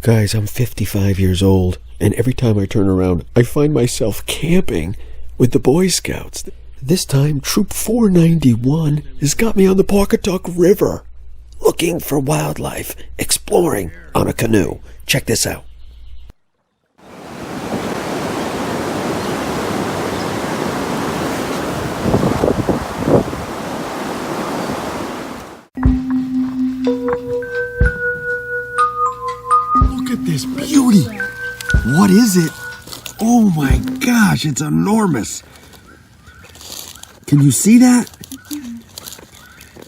Guys, I'm 55 years old, and every time I turn around, I find myself camping with the Boy Scouts. This time, Troop 491 has got me on the Peconic River, looking for wildlife, exploring on a canoe. Check this out. Look at this beauty! What is it? Oh my gosh, it's enormous! Can you see that?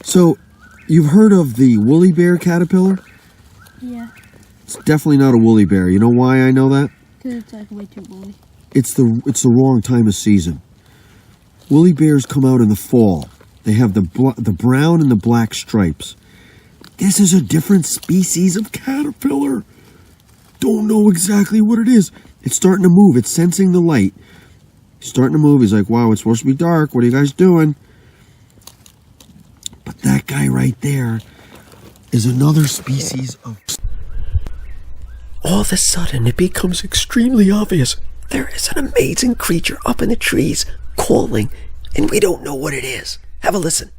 So, you've heard of the woolly bear caterpillar? Yeah. It's definitely not a woolly bear. You know why I know that? Because it's like way too woolly. It's the wrong time of season. Woolly bears come out in the fall. They have the brown and the black stripes. This is a different species of caterpillar. Don't know exactly what it is. It's starting to move. It's sensing the light. He's starting to move. He's like, wow, it's supposed to be dark. What are you guys doing? But that guy right there is another species of... All of a sudden, it becomes extremely obvious. There is an amazing creature up in the trees calling, and we don't know what it is. Have a listen.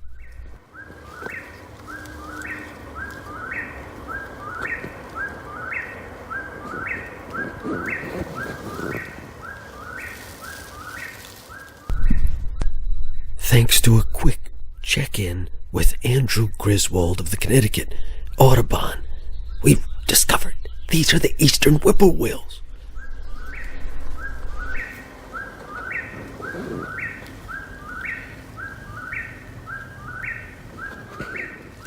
Thanks to a quick check-in with Andrew Griswold of the Connecticut Audubon, we've discovered these are the eastern whippoorwills.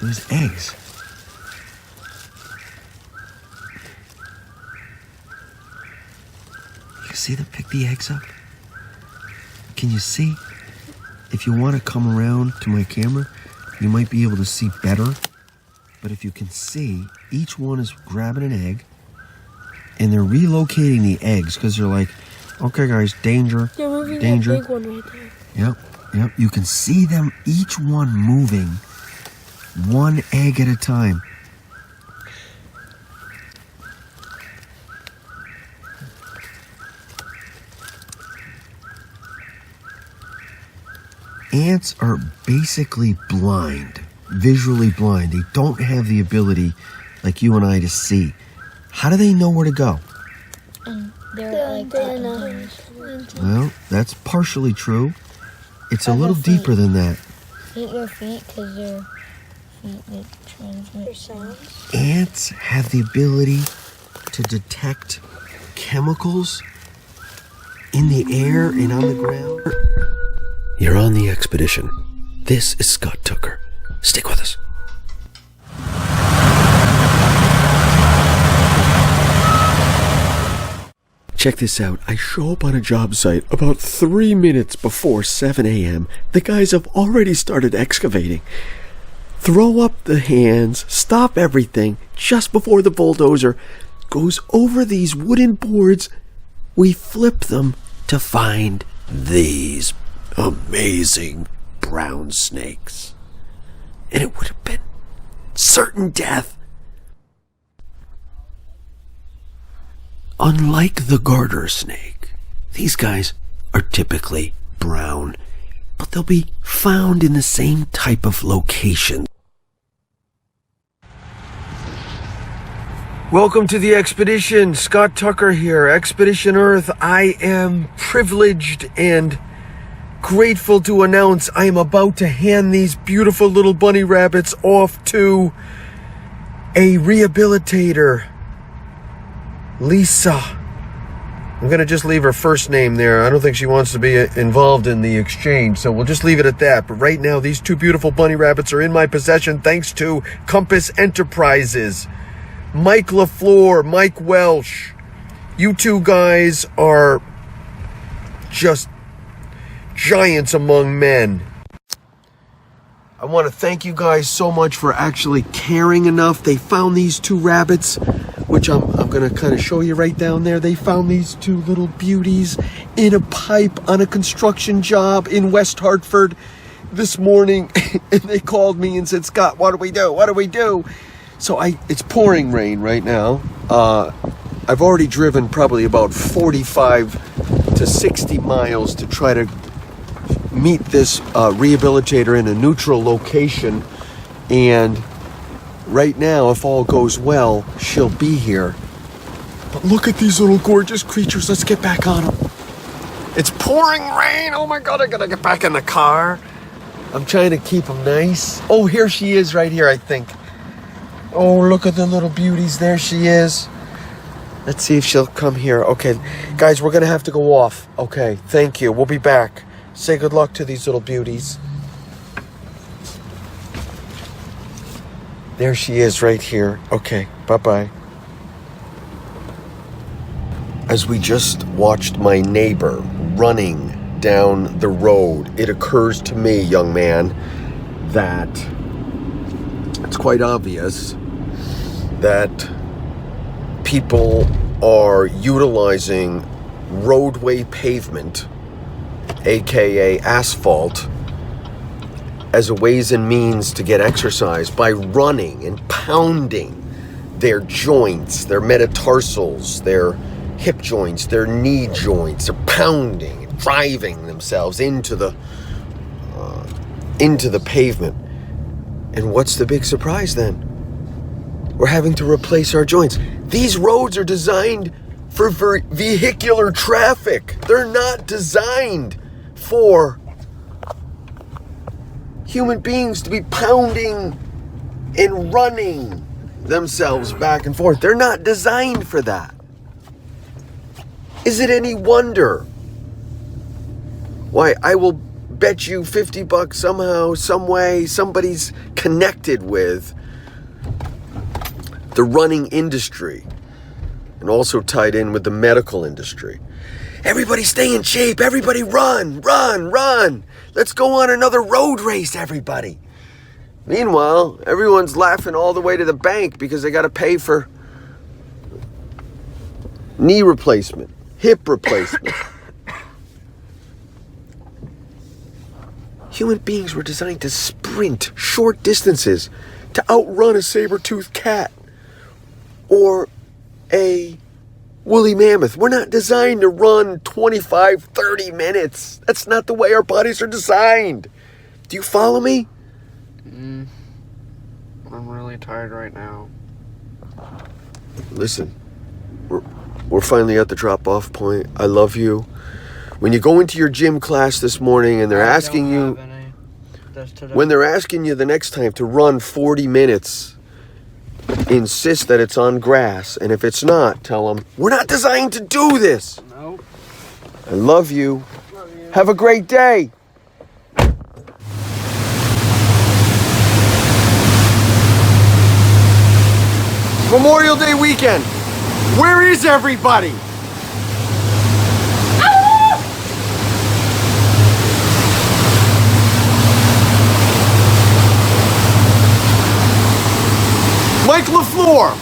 There's eggs. You see them pick the eggs up? Can you see? If you want to come around to my camera, you might be able to see better. But if you can see, each one is grabbing an egg, and they're relocating the eggs because they're like, okay, guys, danger, They're moving danger. that big one right there. Yep. You can see them, each one moving, one egg at a time. Ants are basically blind, visually blind. They don't have the ability like you and I to see. How do they know where to go? They're like Well, that's partially true. It's a little deeper than that. Eat your feet because their feet that transmit sounds. Ants have the ability to detect chemicals in the air and on the ground. You're on the expedition. This is Scott Tucker. Stick with us. Check this out. I show up on a job site about 3 minutes before 7 a.m. The guys have already started excavating. Throw up the hands, stop everything just before the bulldozer goes over these wooden boards. We flip them to find these amazing brown snakes. And it would have been certain death. Unlike the garter snake, these guys are typically brown, but they'll be found in the same type of location. Welcome to the expedition. Scott Tucker here, Expedition Earth. I am privileged and grateful to announce I am about to hand these beautiful little bunny rabbits off to a rehabilitator, Lisa. I'm going to just leave her first name there. I don't think she wants to be involved in the exchange, so we'll just leave it at that. But right now, these two beautiful bunny rabbits are in my possession thanks to Compass Enterprises. Mike LaFleur, Mike Welsh. You two guys are just giants among men. I want to thank you guys so much for actually caring enough. They found these 2 rabbits, which I'm going to kind of show you right down there. They found these 2 little beauties in a pipe on a construction job in West Hartford this morning. And they called me and said, Scott, what do we do? What do we do? So it's pouring rain right now. I've already driven probably about 45 to 60 miles to try to meet this rehabilitator in a neutral location, and right now, if all goes well, she'll be here. But look at these little gorgeous creatures. Let's get back on them. It's pouring rain. Oh my God, I gotta get back in the car. I'm trying to keep them nice. Oh, here she is right here, I think. Oh, look at the little beauties. There she is. Let's see if she'll come here. Okay, guys, we're gonna have to go off. Okay, thank you. We'll be back. Say good luck to these little beauties. There she is right here. Okay, bye-bye. As we just watched my neighbor running down the road, it occurs to me, young man, that it's quite obvious that people are utilizing roadway pavement, aka asphalt, as a ways and means to get exercise by running and pounding their joints, their metatarsals, their hip joints, their knee joints. They're pounding and driving themselves into the pavement. And what's the big surprise then? We're having to replace our joints. These roads are designed for vehicular traffic. They're not designed for human beings to be pounding and running themselves back and forth. They're not designed for that. Is it any wonder why I will bet you $50 somehow, some way, somebody's connected with the running industry and also tied in with the medical industry? Everybody stay in shape. Everybody run, run, run. Let's go on another road race, everybody. Meanwhile, everyone's laughing all the way to the bank because they got to pay for knee replacement, hip replacement. Human beings were designed to sprint short distances, to outrun a saber-toothed cat or a woolly mammoth. We're not designed to run 25, 30 minutes. That's not the way our bodies are designed. Do you follow me? I'm really tired right now. Listen, we're finally at the drop-off point. I love you. When you go into your gym class this morning and they're asking you, when they're asking you the next time to run 40 minutes, insist that it's on grass, and if it's not, tell them, we're not designed to do this. Nope. I love you. Have a great day. Memorial Day weekend. Where is everybody? Mike LaFleur,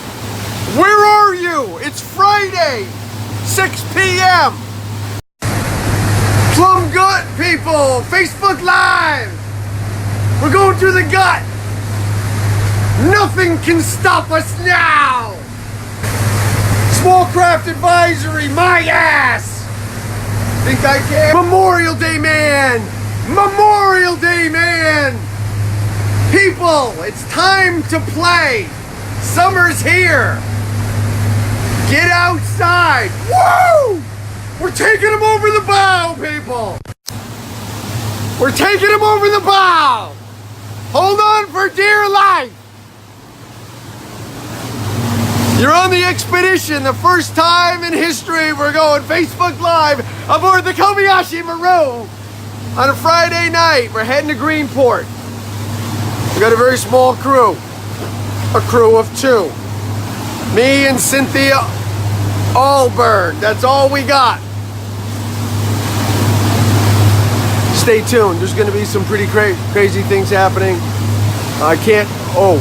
where are you? It's Friday, 6 p.m. Plum Gut people, Facebook Live. We're going through the gut. Nothing can stop us now. Small Craft Advisory, my ass. Think I can? Memorial Day man. Memorial Day man. People, it's time to play. Summer's here. Get outside. Woo! We're taking them over the bow, people. We're taking them over the bow. Hold on for dear life. You're on the expedition. The first time in history we're going Facebook Live aboard the Kobayashi Maru on a Friday night. We're heading to Greenport. We got a very small crew. A crew of 2. Me and Cynthia Allberg. That's all we got. Stay tuned. There's going to be some pretty crazy things happening. I can't. Oh.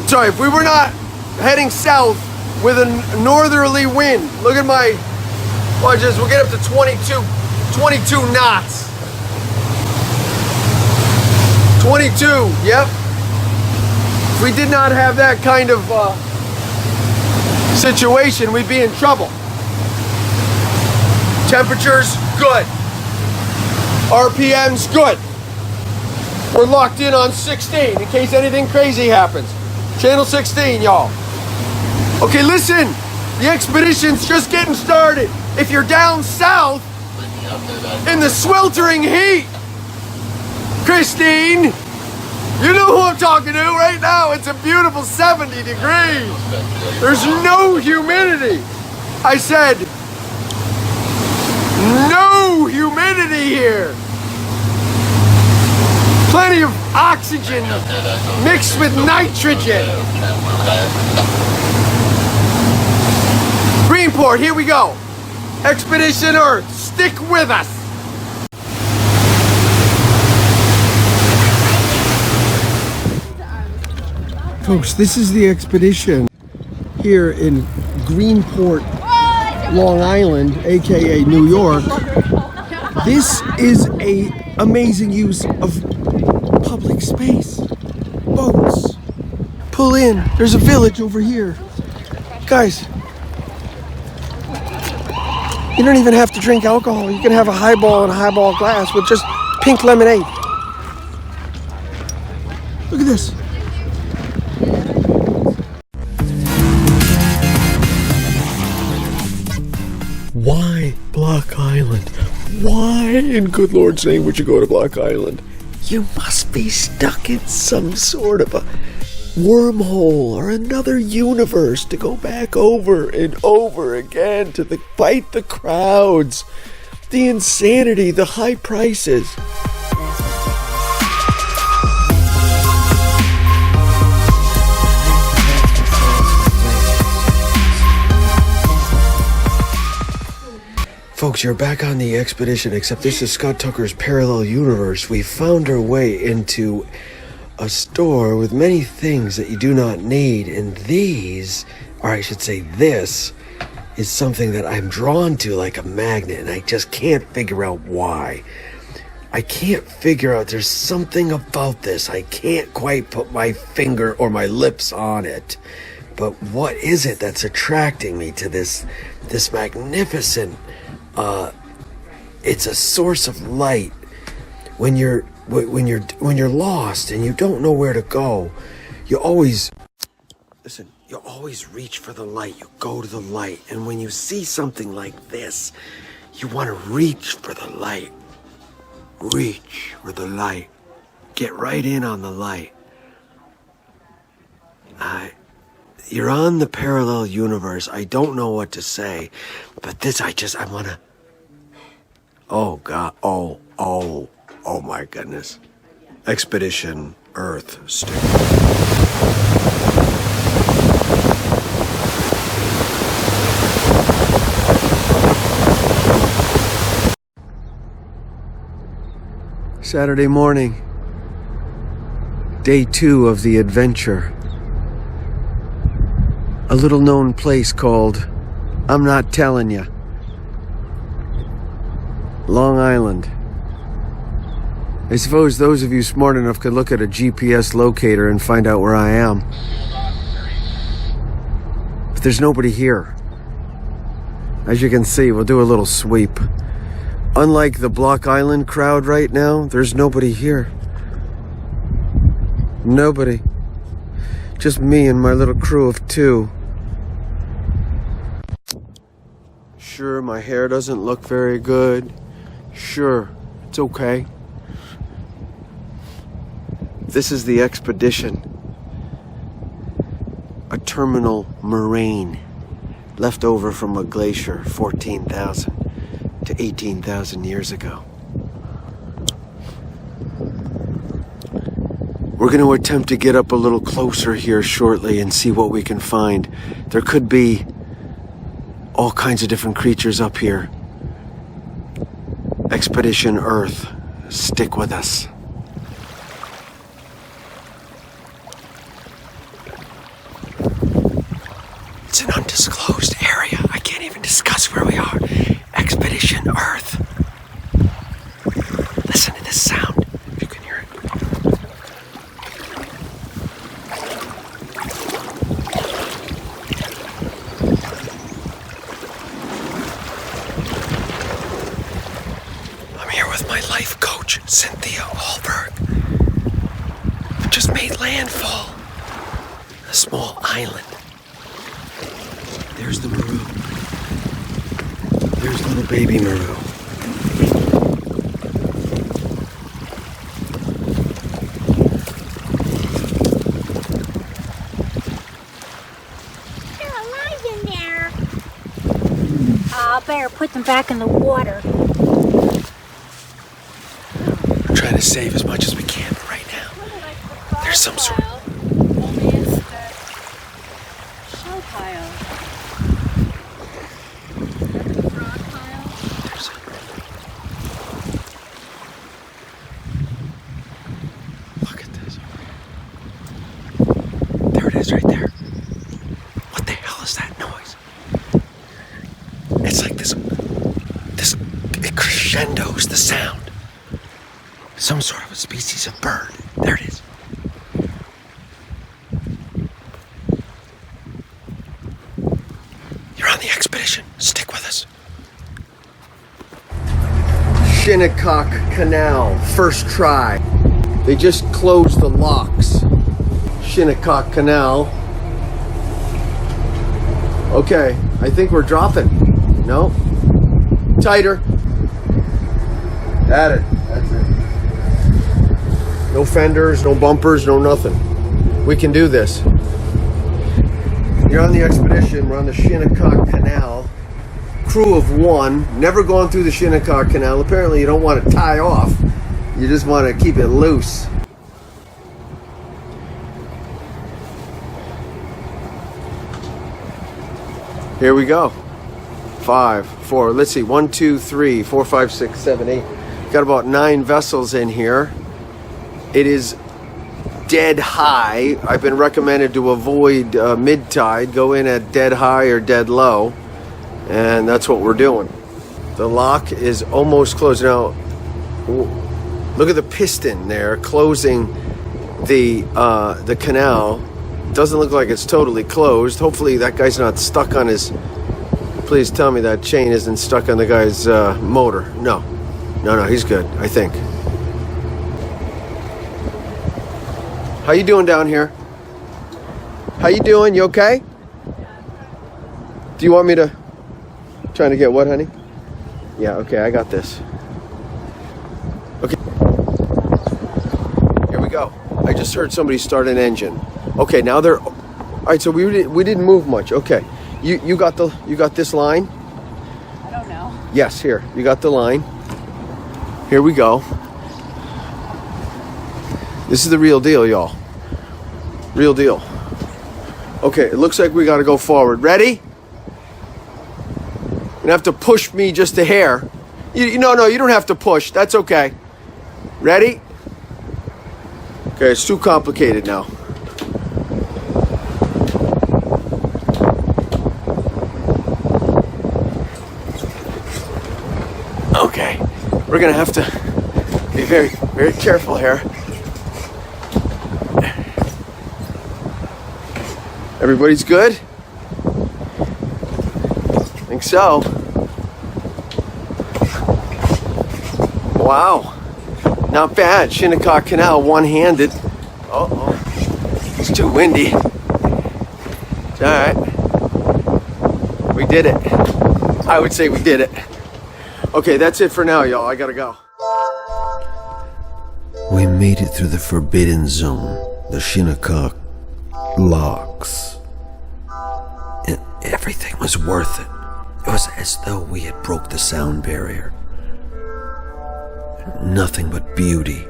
Sorry, if we were not heading south with a northerly wind, look at my. Watch this. We'll get up to 22 knots. 22. Yep. If we did not have that kind of situation, we'd be in trouble. Temperatures good. RPM's good. We're locked in on 16 in case anything crazy happens. Channel 16, y'all. Okay, listen. The expedition's just getting started. If you're down south in the sweltering heat, Christine, you know who I'm talking to right now. It's a beautiful 70 degrees. There's no humidity. I said, no humidity here. Plenty of oxygen mixed with nitrogen. Greenport, here we go. Expedition Earth, stick with us. Folks, this is the expedition here in Greenport, Long Island, aka New York. This is an amazing use of public space. Boats. Pull in. There's a village over here. Guys, you don't even have to drink alcohol. You can have a highball and a highball glass with just pink lemonade. Look at this. Why Block Island? Why in good Lord's name would you go to Block Island? You must be stuck in some sort of a wormhole or another universe to go back over and over again to fight the crowds, the insanity, the high prices. Folks, you're back on the expedition, except this is Scott Tucker's parallel universe. We found our way into a store with many things that you do not need, and these, or I should say this, is something that I'm drawn to like a magnet, and I just can't figure out why. I can't figure out, there's something about this. I can't quite put my finger or my lips on it. But what is it that's attracting me to this magnificent, it's a source of light. When you're lost and you don't know where to go, you always reach for the light. You go to the light, and when you see something like this, you want to reach for the light. Reach for the light. Get right in on the light. You're on the parallel universe. I don't know what to say, but this, I want to. Oh God! Oh my goodness! Expedition Earth stick. Saturday morning, day 2 of the adventure. A little known place called I'm Not Telling Ya. Long Island. I suppose those of you smart enough could look at a GPS locator and find out where I am. But there's nobody here. As you can see, we'll do a little sweep. Unlike the Block Island crowd right now, there's nobody here. Nobody. Just me and my little crew of 2. Sure, my hair doesn't look very good. Sure, it's okay. This is the expedition. A terminal moraine left over from a glacier 14,000 to 18,000 years ago. We're going to attempt to get up a little closer here shortly and see what we can find. There could be all kinds of different creatures up here. Expedition Earth. Stick with us. It's an undisclosed area. I can't even discuss where we are. Expedition Earth. Listen to this sound, if you can hear it. I'm here with my life coach, Cynthia Hallberg. We just made landfall. A small island. There's the Maru. There's little baby Maru. They're alive in there. I better put them back in the water. We're trying to save as much as we can right now. There's some sort of... Only it's the shell pile. Rock pile. There's Look at this. There it is right there. What the hell is that noise? It's like this it crescendos the sound. Some sort of a species of bird. There it is. You're on the expedition. Stick with us. Shinnecock Canal, first try. They just closed the locks. Shinnecock Canal. Okay, I think we're dropping. No? Tighter. At it. That's it. No fenders, no bumpers, no nothing. We can do this. You're on the expedition. We're on the Shinnecock Canal. Crew of 1. Never gone through the Shinnecock Canal. Apparently you don't want to tie off. You just want to keep it loose. Here we go. 5, 4. Let's see. 1, 2, 3, 4, 5, 6, 7, 8. Got about 9 vessels in here. It is dead high. I've been recommended to avoid mid-tide. Go in at dead high or dead low. And that's what we're doing. The lock is almost closed. Now, look at the piston there closing the canal. Doesn't look like it's totally closed. Hopefully that guy's not stuck on his... Please tell me that chain isn't stuck on the guy's motor. No, he's good, I think. How you doing down here? How you doing? You okay? Do you want me to... Trying to get what, honey? Yeah, okay, I got this. Okay. Here we go. I just heard somebody start an engine. Okay, now they're... All right, so we didn't move much. Okay. You got this line? I don't know. Yes, here. You got the line. Here we go. This is the real deal, y'all. Real deal. Okay, it looks like we got to go forward. Ready? You're gonna have to push me just a hair. No, you don't have to push. That's okay. Ready? Okay, it's too complicated now. Okay, we're gonna have to be very, very careful here. Everybody's good? I think so. Wow, not bad. Shinnecock Canal, one-handed. Uh-oh, it's too windy. It's all right. We did it. I would say we did it. Okay, that's it for now, y'all. I gotta go. We made it through the forbidden zone, the Shinnecock locks. And everything was worth it. It was as though we had broke the sound barrier. Nothing but beauty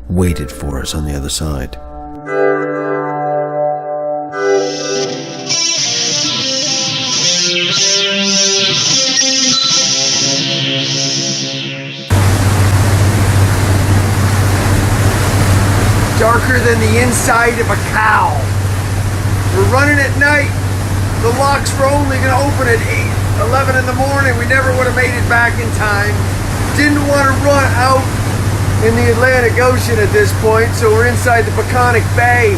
waited for us on the other side. darker than the inside of a cow. We're running at night. The locks were only going to open at 11 in the morning. We never would have made it back in time. Didn't want to run out in the Atlantic Ocean at this point, so we're inside the Peconic Bay.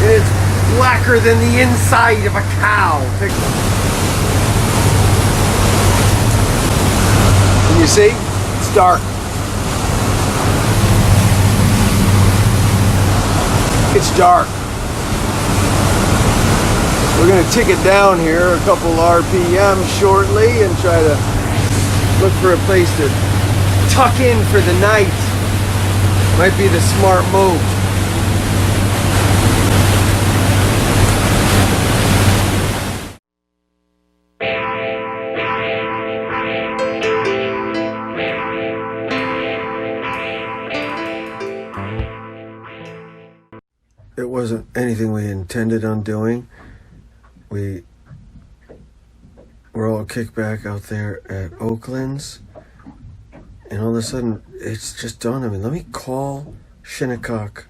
And it's blacker than the inside of a cow. Can you see? It's dark. It's dark. We're going to tick it down here a couple RPM shortly and try to look for a place to tuck in for the night. Might be the smart move. It wasn't anything we intended on doing. We were all kicked back out there at Oakland's, and all of a sudden it's just dawned on me, let me call Shinnecock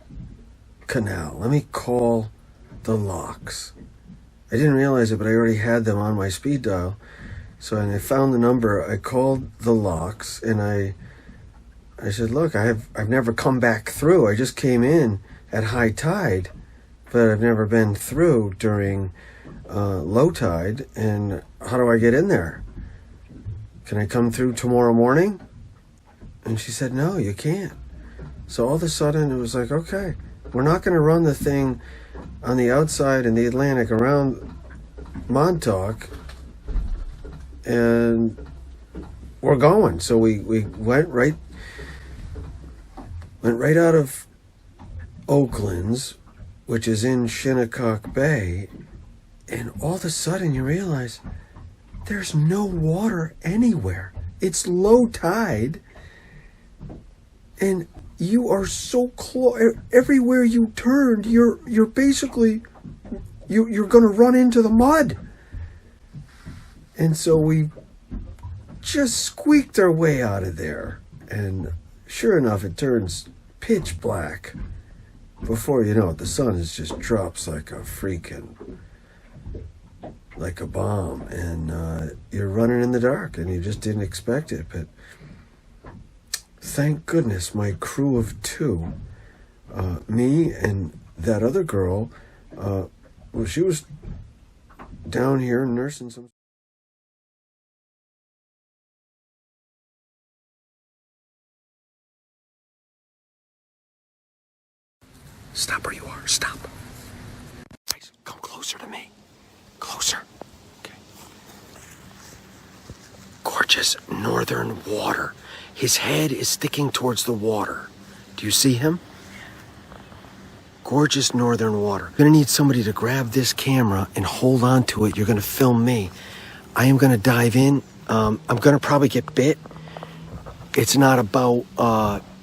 Canal. Let me call the locks. I didn't realize it, but I already had them on my speed dial. So when I found the number, I called the locks, and I said, look, I've never come back through. I just came in at high tide, but I've never been through during low tide, and how do I get in there? Can I come through tomorrow morning? And she said, no, you can't. So all of a sudden it was like, okay, we're not going to run the thing on the outside in the Atlantic around Montauk, and we're going. So we went right out of Oakland's, which is in Shinnecock Bay, and all of a sudden you realize there's no water anywhere. It's low tide, and you are so close. Everywhere you turned, you're basically you're going to run into the mud. And so we just squeaked our way out of there, and sure enough, it turns pitch black. Before you know it, the sun just drops like a bomb, and you're running in the dark, and you just didn't expect it. But thank goodness my crew of two, me and that other girl, well, she was down here nursing some. Stop where you are. Stop. Guys, come closer to me. Closer. Okay. Gorgeous northern water. His head is sticking towards the water. Do you see him? Gorgeous northern water. You're gonna need somebody to grab this camera and hold on to it. You're gonna film me. I am gonna dive in. I'm gonna probably get bit. It's not about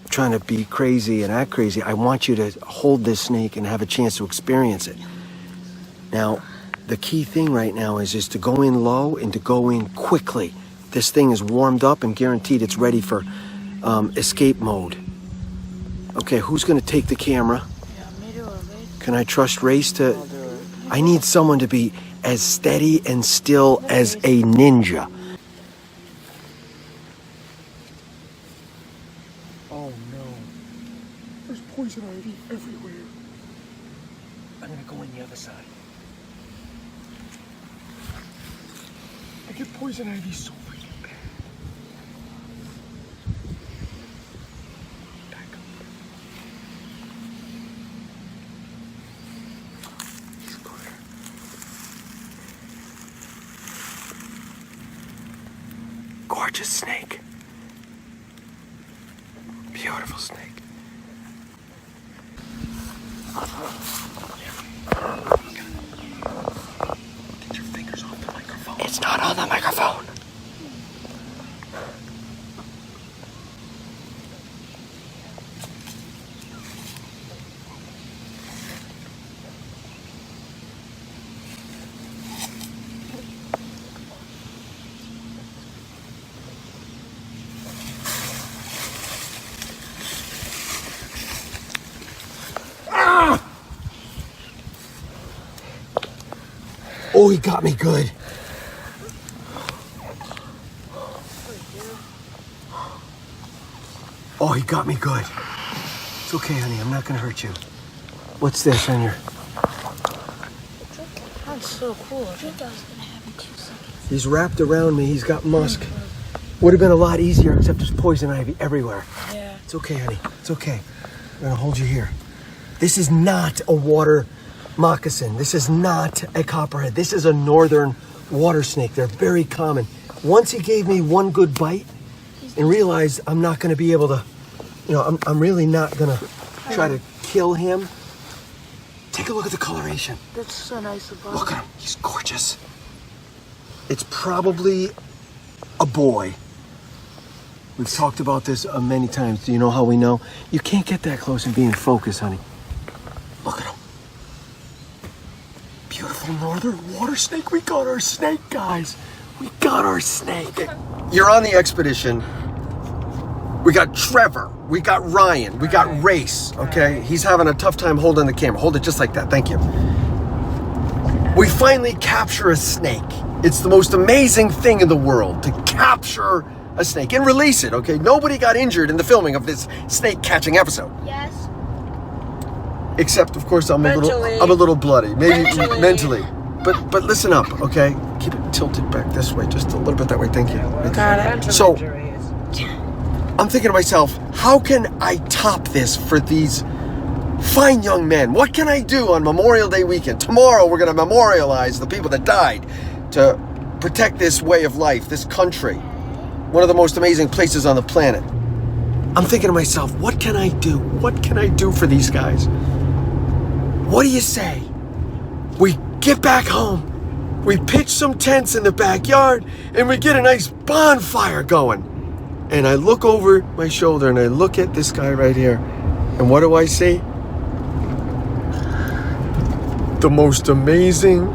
trying to be crazy and act crazy. I want you to hold this snake and have a chance to experience it. Now, the key thing right now is to go in low and to go in quickly. This thing is warmed up and guaranteed it's ready for escape mode. Okay, who's gonna take the camera? Can I trust Race to? I need someone to be as steady and still as a ninja. Oh no. There's poison ivy everywhere. I'm gonna go in the other side. I get poison ivy so freaking bad. Back up. He's clear. Gorgeous snake. Beautiful snake. Get your fingers off the microphone. It's not on the microphone. Oh, he got me good. Oh, he got me good. It's okay, honey. I'm not gonna hurt you. What's this on your... That's so cool. He's wrapped around me. He's got musk. Would have been a lot easier, except there's poison ivy everywhere. Yeah. It's okay, honey. It's okay. I'm gonna hold you here. This is not a water moccasin. This is not a copperhead. This is a northern water snake. They're very common. Once he gave me one good bite and realized I'm not gonna be able to, I'm really not gonna try to kill him. Take a look at the coloration. That's so nice of Look at him. He's gorgeous. It's probably a boy. We've talked about this many times. Do you know how we know? You can't get that close and be in focus, honey. Look at him. Beautiful northern water snake. We got our snake, guys. We got our snake. You're on the expedition. We got Trevor. We got Ryan. We got Race, okay? He's having a tough time holding the camera. Hold it just like that. Thank you. We finally capture a snake. It's the most amazing thing in the world to capture a snake and release it, okay? Nobody got injured in the filming of this snake catching episode. Yes. Except, of course, I'm a little bloody. Maybe mentally. But listen up, okay? Keep it tilted back this way, just a little bit that way. Thank you. Got it. So, I'm thinking to myself, how can I top this for these fine young men? What can I do on Memorial Day weekend? Tomorrow we're going to memorialize the people that died to protect this way of life, this country, one of the most amazing places on the planet. I'm thinking to myself, what can I do? What can I do for these guys? What do you say? We get back home, we pitch some tents in the backyard, and we get a nice bonfire going. And I look over my shoulder and I look at this guy right here. And what do I see? The most amazing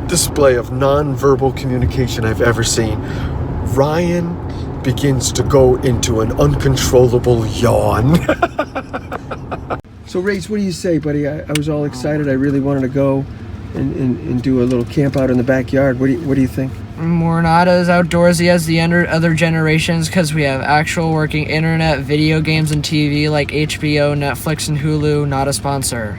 display of nonverbal communication I've ever seen. Ryan begins to go into an uncontrollable yawn. So, Race, what do you say, buddy? I was all excited. I really wanted to go and do a little camp out in the backyard. What do you think? We're not as outdoorsy as the other generations because we have actual working internet, video games, and TV like HBO, Netflix, and Hulu. Not a sponsor.